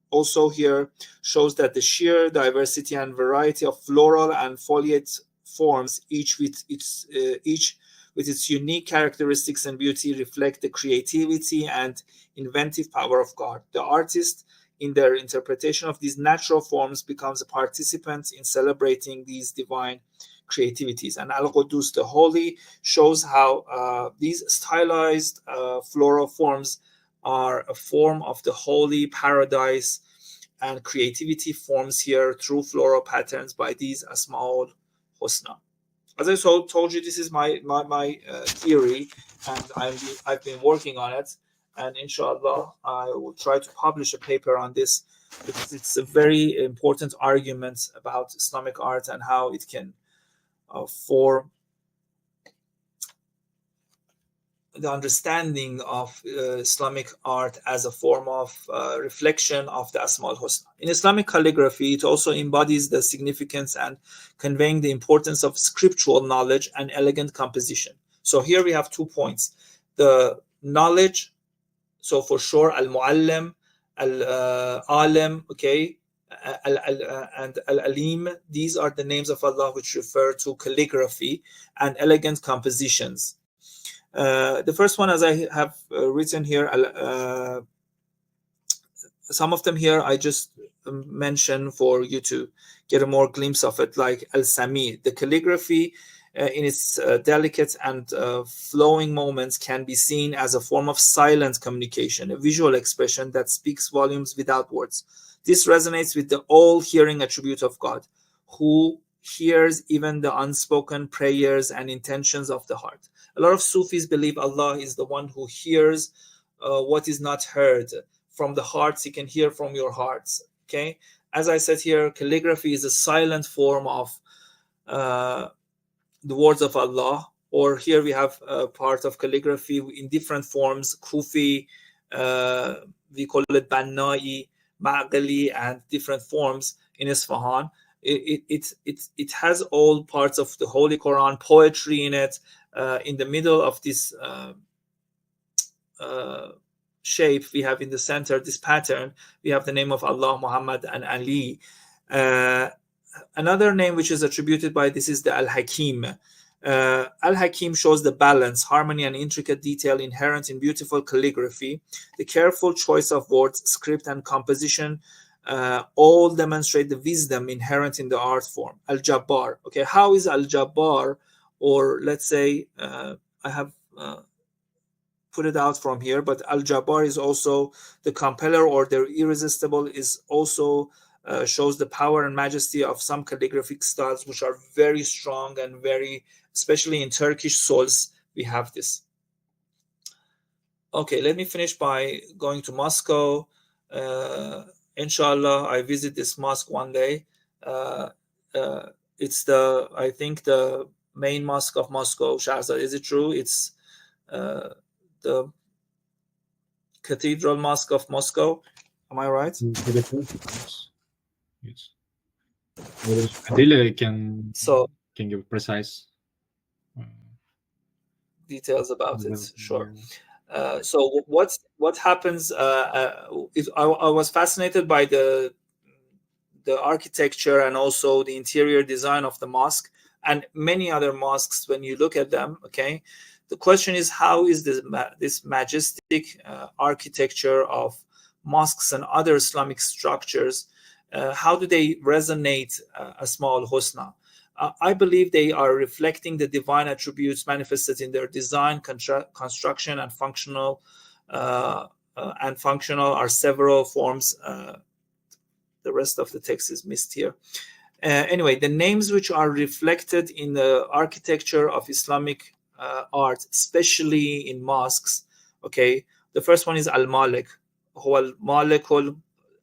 also here shows that the sheer diversity and variety of floral and foliate forms, each with its unique characteristics and beauty, reflect the creativity and inventive power of God. The artist, in their interpretation of these natural forms, becomes a participant in celebrating these divine creativities. And Al-Quddus, the holy, shows how these stylized floral forms are a form of the holy paradise, and creativity forms here through floral patterns by these Asmāʼ al-Ḥusnā. As I told you, this is my theory, and I've been working on it, and inshallah I will try to publish a paper on this, because it's a very important argument about Islamic art and how it can form the understanding of Islamic art as a form of reflection of the Asmāʼ al-Ḥusnā. In Islamic calligraphy, it also embodies the significance and conveying the importance of scriptural knowledge and elegant composition. So here we have 2 points. The knowledge, so for sure, al-mu'allim, al-alim, okay, and al-alim, these are the names of Allah which refer to calligraphy and elegant compositions. The first one, as I have written here, some of them here I just mention for you to get a more glimpse of it, like al-Sami. The calligraphy in its delicate and flowing moments can be seen as a form of silent communication, a visual expression that speaks volumes without words. This resonates with the all-hearing attribute of God, who hears even the unspoken prayers and intentions of the heart. A lot of Sufis believe Allah is the one who hears what is not heard. From the hearts, you can hear from your hearts. Okay, as I said here, calligraphy is a silent form of the words of Allah. Or here we have part of calligraphy in different forms: Kufi, we call it Bannai, Ma'gali, and different forms in Isfahan. It has all parts of the Holy Quran, poetry in it. In the middle of this shape, we have in the center this pattern. We have the name of Allah, Muhammad, and Ali. Another name which is attributed by this is the Al-Hakim. Al-Hakim shows the balance, harmony, and intricate detail inherent in beautiful calligraphy. The careful choice of words, script, and composition all demonstrate the wisdom inherent in the art form. Al-Jabbar. Okay, how is Al-Jabbar, or let's say, I have put it out from here, but Al-Jabbar is also the compeller, or the irresistible, is also shows the power and majesty of some calligraphic styles, which are very strong and very, especially in Turkish soils, we have this. Okay, let me finish by going to Moscow. Inshallah, I visit this mosque one day. It's I think the main mosque of Moscow, Shahzad. Is it true? It's the Cathedral Mosque of Moscow. Am I right? Yes. Adil can give precise details about it. Sure. So what happens? I was fascinated by the architecture and also the interior design of the mosque and many other mosques. When you look at them, okay, the question is, how is this majestic architecture of mosques and other Islamic structures? How do they resonate Asmāʼ al-Ḥusnā? I believe they are reflecting the divine attributes manifested in their design, construction, and functional. Functional are several forms. The rest of the text is missed here. Anyway, the names which are reflected in the architecture of Islamic art, especially in mosques. Okay, the first one is Al-Malik, Al-Malikul.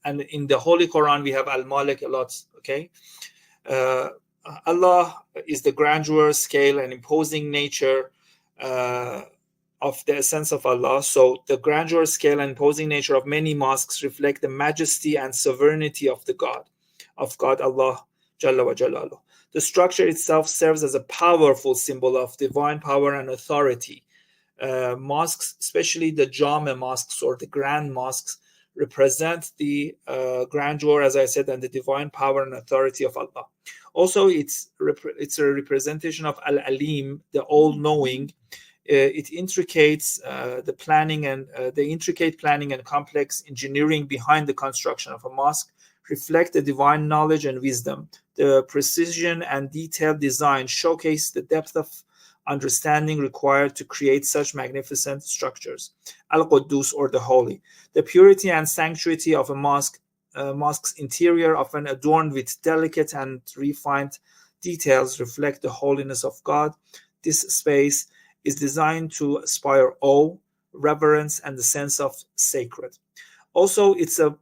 And in the Holy Quran, we have Al-Malik a lot, okay? Allah is the grandeur, scale, and imposing nature of the essence of Allah. So the grandeur, scale, and imposing nature of many mosques reflect the majesty and sovereignty of God, Allah, Jalla wa Jalaluh. The structure itself serves as a powerful symbol of divine power and authority. Mosques, especially the Jame mosques or the grand mosques, represent the grandeur, as I said, and the divine power and authority of Allah. Also, it's a representation of Al-Alim, the all-knowing. It intricates the planning and the intricate planning and complex engineering behind the construction of a mosque reflect the divine knowledge and wisdom. The precision and detailed design showcase the depth of understanding required to create such magnificent structures. Al-Quddus, or the Holy. The purity and sanctity of a mosque's interior, often adorned with delicate and refined details, reflect the holiness of God. This space is designed to inspire awe, reverence, and the sense of sacred. Also, it's a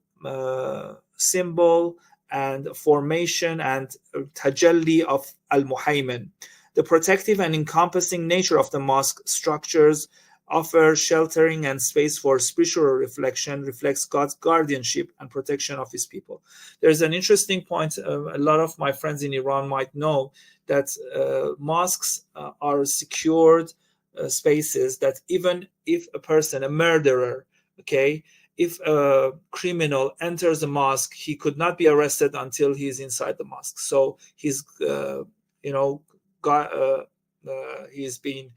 symbol and formation and tajalli of Al-Muhaymin. The protective and encompassing nature of the mosque structures offer sheltering and space for spiritual reflection, reflects God's guardianship and protection of his people. There's an interesting point, a lot of my friends in Iran might know that mosques are secured spaces that even if a person, a murderer, okay, if a criminal enters a mosque, he could not be arrested until he is inside the mosque. So he's, he's been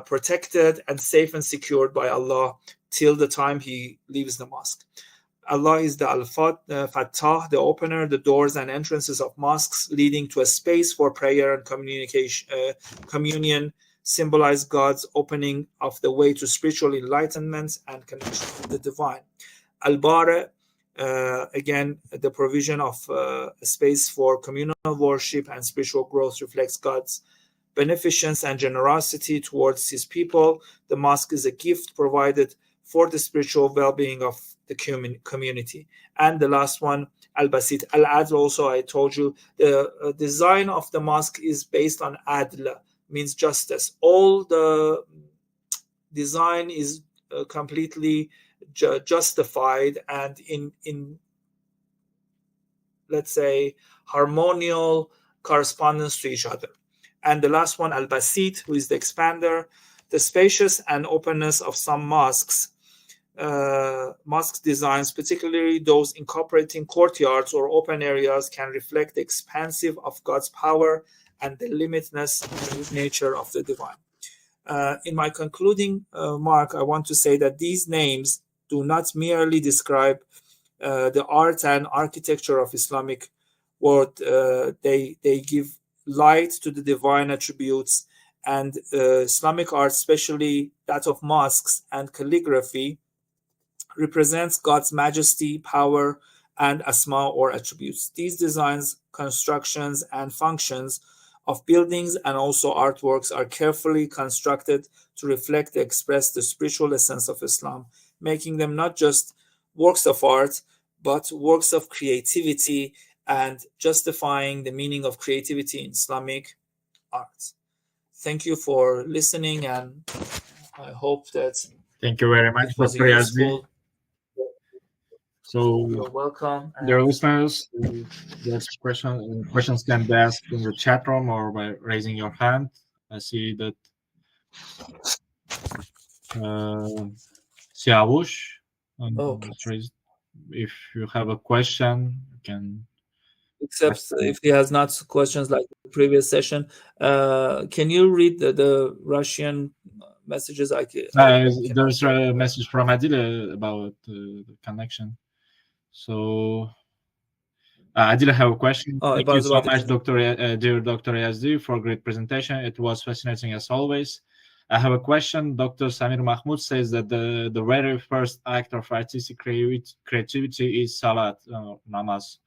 protected and safe and secured by Allah till the time he leaves the mosque. Allah is the Al-Fattah, the opener, the doors and entrances of mosques, leading to a space for prayer and communion, symbolize God's opening of the way to spiritual enlightenment and connection with the divine. Al-Bari, again, the provision of a space for communal worship and spiritual growth, reflects God's beneficence and generosity towards his people. The mosque is a gift provided for the spiritual well-being of the community. And the last one, al-basit, al-adl, also I told you, the design of the mosque is based on adl, means justice. All the design is completely justified and in let's say harmonial correspondence to each other. And the last one, al-basit, who is the expander, the spacious and openness of some mosques designs, particularly those incorporating courtyards or open areas, can reflect the expansive of God's power and the limitless nature of the divine. In my concluding mark, I want to say that these names do not merely describe the art and architecture of Islamic world. They give light to the divine attributes, and Islamic art, especially that of mosques and calligraphy, represents God's majesty, power, and Asmāʼ or attributes. These designs, constructions, and functions of buildings and also artworks are carefully constructed to reflect and express the spiritual essence of Islam, making them not just works of art, but works of creativity and justifying the meaning of creativity in Islamic art. Thank you for listening, and I hope that thank you very much, Dr. Yazdi. So you're welcome. Dear listeners, there's questions can be asked in the chat room or by raising your hand. I see that Siavush raised. If you have a question, you can. Except if he has not questions like the previous session, can you read the Russian messages? There's a message from Adil about the connection. So I did have a question. Thank you so much, dear Dr. Yazdi, for a great presentation. It was fascinating as always. I have a question. Dr. Samir Mahmoud says that the very first act of artistic creativity is salat, namaz.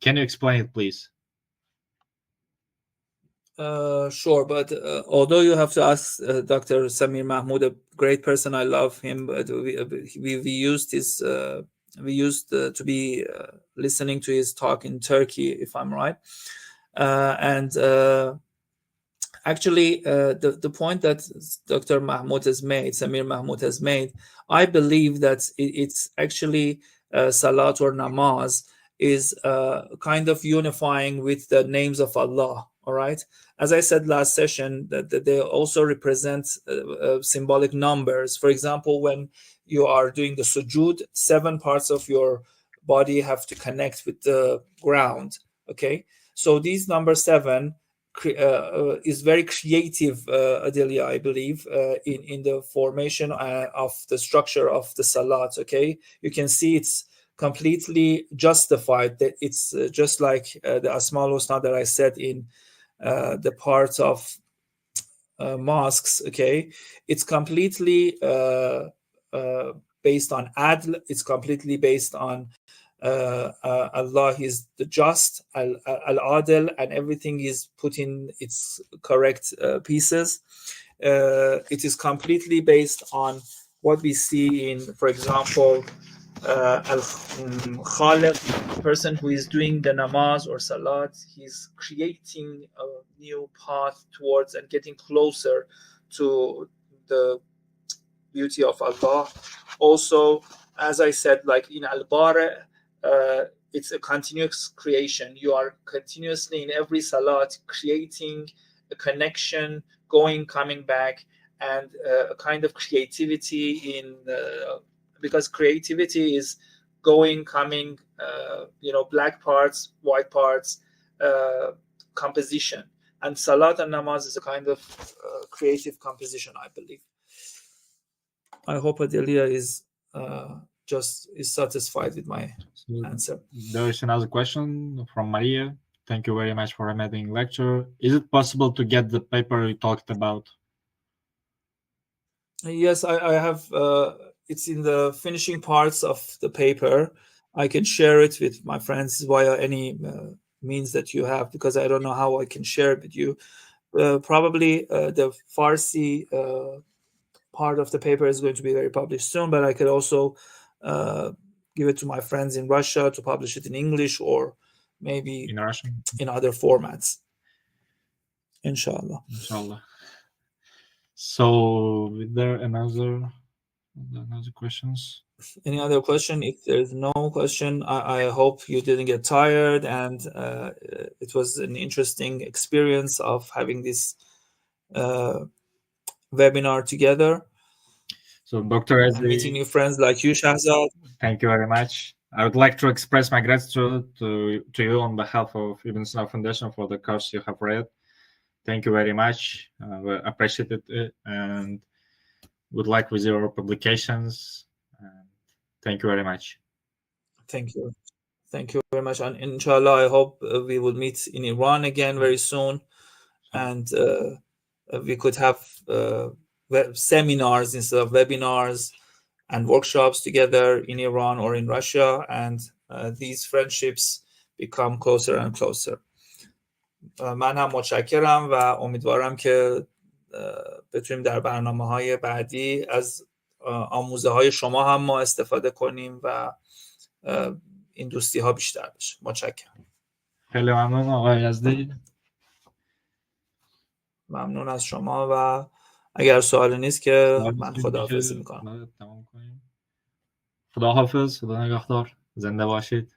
Can you explain it, please? Sure, but although you have to ask Dr. Samir Mahmoud, a great person, I love him, but we used his we used to be listening to his talk in Turkey, if I'm right, and actually the point that Dr. Mahmoud has made, Samir Mahmoud has made, I believe that it's actually salat or namaz is kind of unifying with the names of Allah. All right. As I said last session, that they also represent symbolic numbers. For example, when you are doing the sujood, 7 parts of your body have to connect with the ground. Okay. So these number 7 is very creative, Adelia, I believe, in the formation of the structure of the salat. Okay. You can see it's completely justified, that it's just like the Asmāʼ al-Ḥusnā that I said in the parts of mosques. Okay, it's completely based on adl. It's completely based on Allah is the just, al-adil, and everything is put in its correct pieces. It is completely based on what we see in, for example, al-Khaliq, person who is doing the namaz or salat, he's creating a new path towards and getting closer to the beauty of Allah. Also, as I said, like in al-Bari, it's a continuous creation. You are continuously in every salat creating a connection, going, coming back, and a kind of creativity in because creativity is going, coming, black parts, white parts, composition. And salat and namaz is a kind of creative composition, I believe. I hope Adelia is satisfied with my answer. There is another question from Maria. Thank you very much for a amazing lecture. Is it possible to get the paper you talked about? Yes, I have. It's in the finishing parts of the paper. I can share it with my friends via any means that you have, because I don't know how I can share it with you. Probably the Farsi part of the paper is going to be very published soon, but I could also give it to my friends in Russia to publish it in English or maybe in Russian, in other formats. Inshallah. So, is there another questions? Any other question? If there's no question, I hope you didn't get tired, and it was an interesting experience of having this webinar together. So, Dr. Yazdi, meeting new friends like you, Shahzad. Thank you very much. I would like to express my gratitude to you on behalf of Ibn Sina Foundation for the course you have read. Thank you very much. We appreciate it and good luck with your publications. Thank you very much. Thank you. Thank you very much. And inshallah, I hope we will meet in Iran again very soon. And we could have seminars instead of webinars and workshops together in Iran or in Russia. And these friendships become closer and closer. من هم متشکرم و امیدوارم که بتونیم در برنامه‌های بعدی از آموزه‌های شما هم ما استفاده کنیم و این دوستی‌ها بیشتر بشه. متشکرم. خیلی ممنون آقای یزدی. ممنون از شما و اگر سوالی نیست که من خداحافظی میکنم. خداحافظ، خدا نگهدار، زنده باشید.